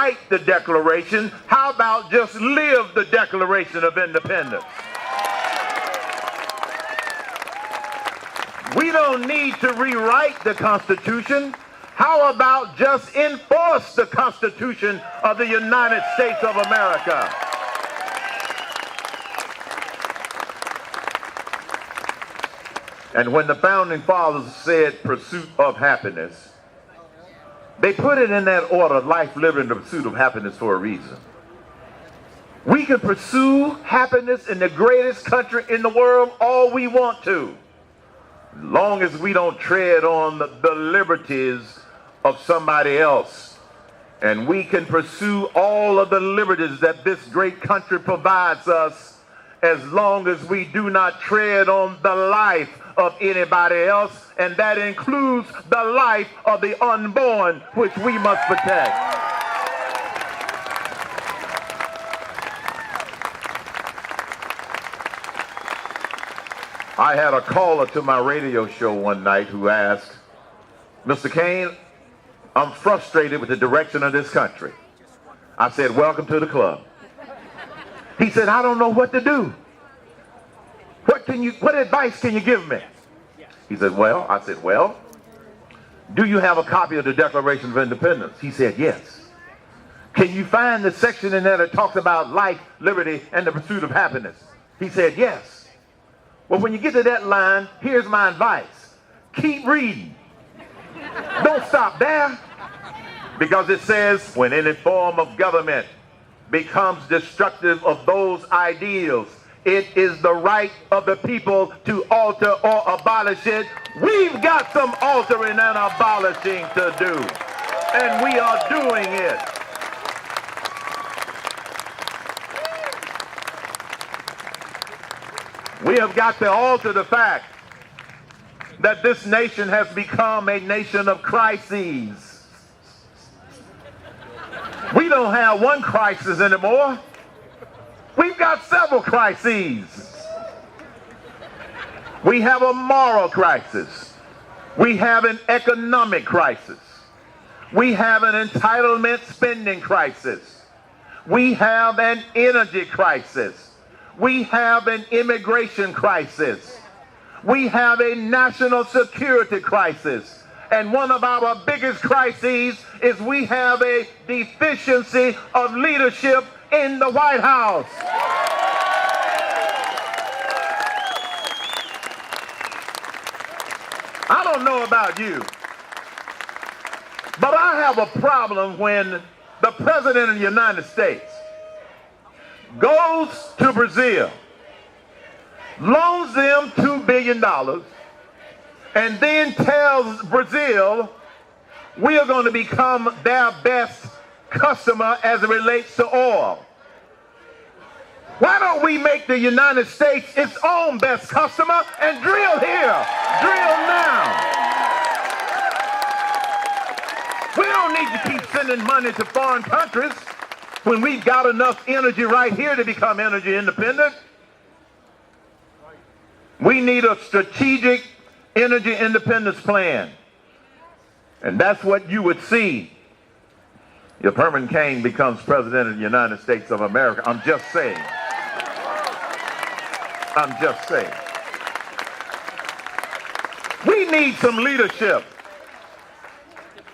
write the Declaration. How about just live the Declaration of Independence? We don't need to rewrite the Constitution. How about just enforce the Constitution of the United States of America? And when the Founding Fathers said pursuit of happiness, they put it in that order: life, liberty, and the pursuit of happiness, for a reason. We can pursue happiness in the greatest country in the world all we want to, as long as we don't tread on the liberties of somebody else. And we can pursue all of the liberties that this great country provides us, as long as we do not tread on the life of anybody else, and that includes the life of the unborn, which we must protect. I had a caller to my radio show one night who asked, "Mr. Cain, I'm frustrated with the direction of this country." I said, "Welcome to the club." He said, "I don't know what to do. What advice can you give me?" He said, I said, "Do you have a copy of the Declaration of Independence?" He said, "Yes." "Can you find the section in there that talks about life, liberty, and the pursuit of happiness?" He said, "Yes." "Well, when you get to that line, here's my advice. Keep reading. Don't stop there. Because it says, when any form of government becomes destructive of those ideals, it is the right of the people to alter or abolish it." We've got some altering and abolishing to do, and we are doing it. We have got to alter the fact that this nation has become a nation of crises. We don't have one crisis anymore. We've got several crises. We have a moral crisis. We have an economic crisis. We have an entitlement spending crisis. We have an energy crisis. We have an immigration crisis. We have a national security crisis. And one of our biggest crises is we have a deficiency of leadership in the White House. I don't know about you, but I have a problem when the President of the United States goes to Brazil, loans them $2 billion, and then tells Brazil, we are going to become their best customer as it relates to oil. Why don't we make the United States its own best customer and drill here, drill now? We don't need to keep sending money to foreign countries when we've got enough energy right here to become energy independent. We need a strategic energy independence plan. And that's what you would see if Herman Cain becomes president of the United States of America. I'm just saying. I'm just saying. We need some leadership.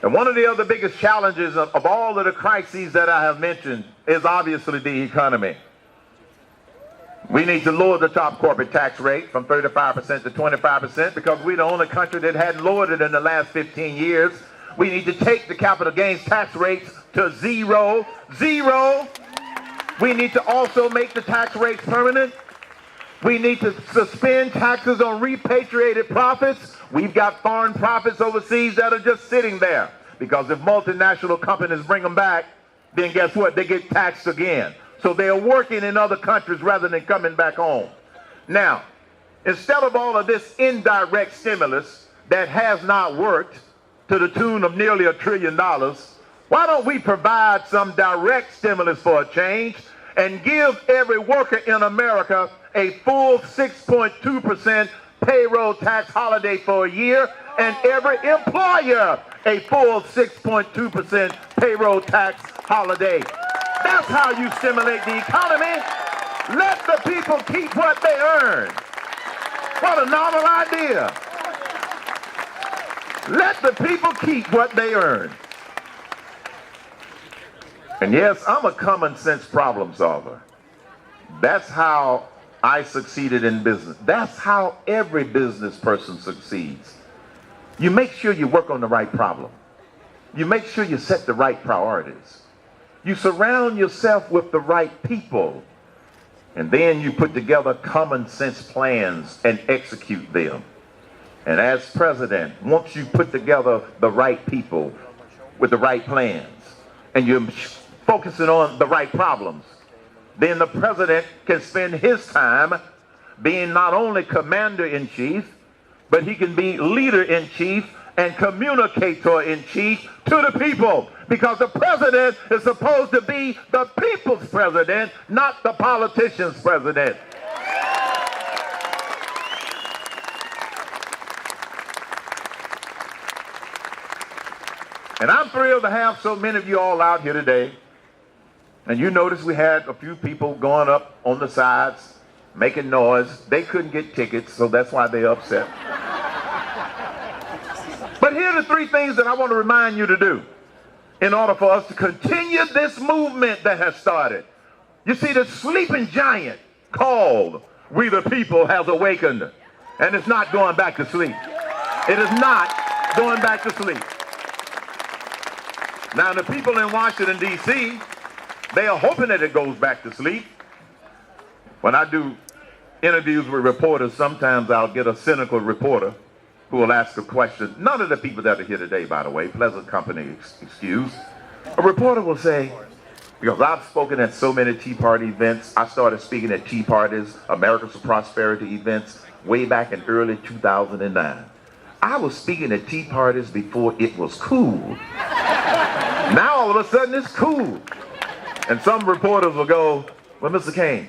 And one of the other biggest challenges of all of the crises that I have mentioned is obviously the economy. We need to lower the top corporate tax rate from 35% to 25% because we're the only country that hadn't lowered it in the last 15 years. We need to take the capital gains tax rates to zero. We need to also make the tax rates permanent. We need to suspend taxes on repatriated profits. We've got foreign profits overseas that are just sitting there because if multinational companies bring them back, then guess what? They get taxed again. So they are working in other countries rather than coming back home. Now, instead of all of this indirect stimulus that has not worked to the tune of nearly $1 trillion, why don't we provide some direct stimulus for a change and give every worker in America a full 6.2% payroll tax holiday for a year and every employer a full 6.2% payroll tax holiday. That's how you stimulate the economy. Let the people keep what they earn. What a novel idea. Let the people keep what they earn. And yes, I'm a common sense problem solver. That's how I succeeded in business. That's how every business person succeeds. You make sure you work on the right problem. You make sure you set the right priorities. You surround yourself with the right people. And then you put together common sense plans and execute them. And as president, once you put together the right people with the right plans, and you're focusing on the right problems, then the president can spend his time being not only commander-in-chief, but he can be leader-in-chief and communicator-in-chief to the people. Because the president is supposed to be the people's president, not the politician's president. And I'm thrilled to have so many of you all out here today. And you notice we had a few people going up on the sides, making noise. They couldn't get tickets, so that's why they're upset. But here are the three things that I want to remind you to do in order for us to continue this movement that has started. You see, the sleeping giant called We the People has awakened, and it's not going back to sleep. It is not going back to sleep. Now, the people in Washington, D.C., they are hoping that it goes back to sleep. When I do interviews with reporters, sometimes I'll get a cynical reporter who will ask a question. None of the people that are here today, by the way, pleasant company excuse. A reporter will say, because I've spoken at so many Tea Party events, I started speaking at Tea Parties, Americans for Prosperity events, way back in early 2009. I was speaking at Tea Parties before it was cool. Now all of a sudden it's cool. And some reporters will go, well, Mr. Cain,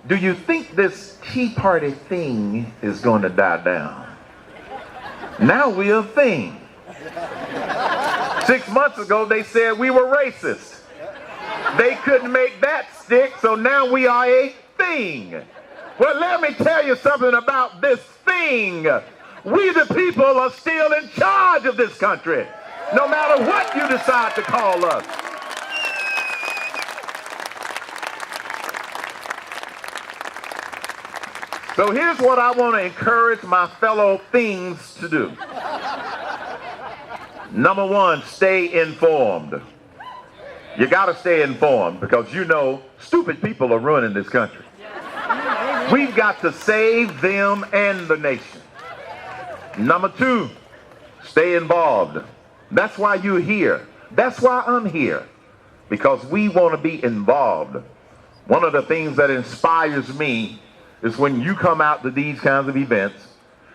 do you think this Tea Party thing is going to die down? Now we're a thing. 6 months ago, they said we were racist. They couldn't make that stick, so now we are a thing. Well, let me tell you something about this thing. We the people are still in charge of this country, no matter what you decide to call us. So here's what I want to encourage my fellow things to do. Number one, stay informed. You got to stay informed because you know stupid people are ruining this country. We've got to save them and the nation. Number two, stay involved. That's why you're here. That's why I'm here. Because we want to be involved. One of the things that inspires me is when you come out to these kinds of events,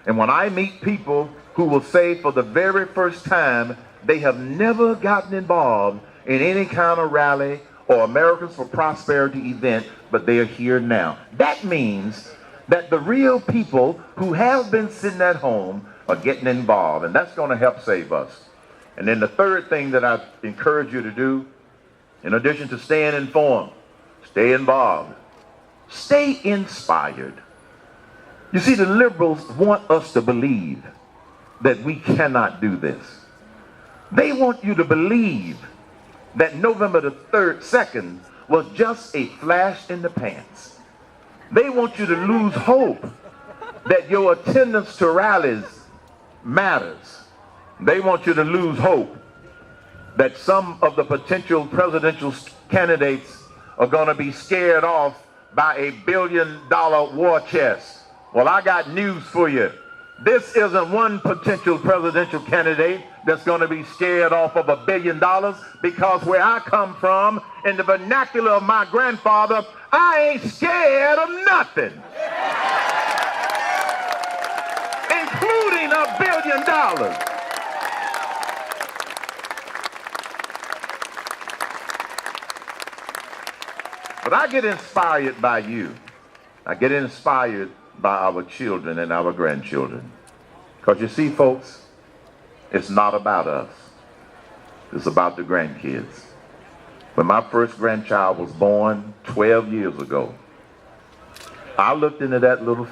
and when I meet people who will say for the very first time they have never gotten involved in any kind of rally or Americans for Prosperity event, but they are here now. That means that the real people who have been sitting at home are getting involved, and that's going to help save us. And then the third thing that I encourage you to do, in addition to staying informed, stay involved. Stay inspired. You see, the liberals want us to believe that we cannot do this. They want you to believe that November the 2nd was just a flash in the pants. They want you to lose hope that your attendance to rallies matters. They want you to lose hope that some of the potential presidential candidates are going to be scared off by a $1 billion war chest. Well, I got news for you. This isn't one potential presidential candidate that's going to be scared off of $1 billion, because where I come from, in the vernacular of my grandfather, I ain't scared of nothing, including $1 billion. But I get inspired by you. I get inspired by our children and our grandchildren. Because you see, folks, it's not about us. It's about the grandkids. When my first grandchild was born 12 years ago, I looked into that little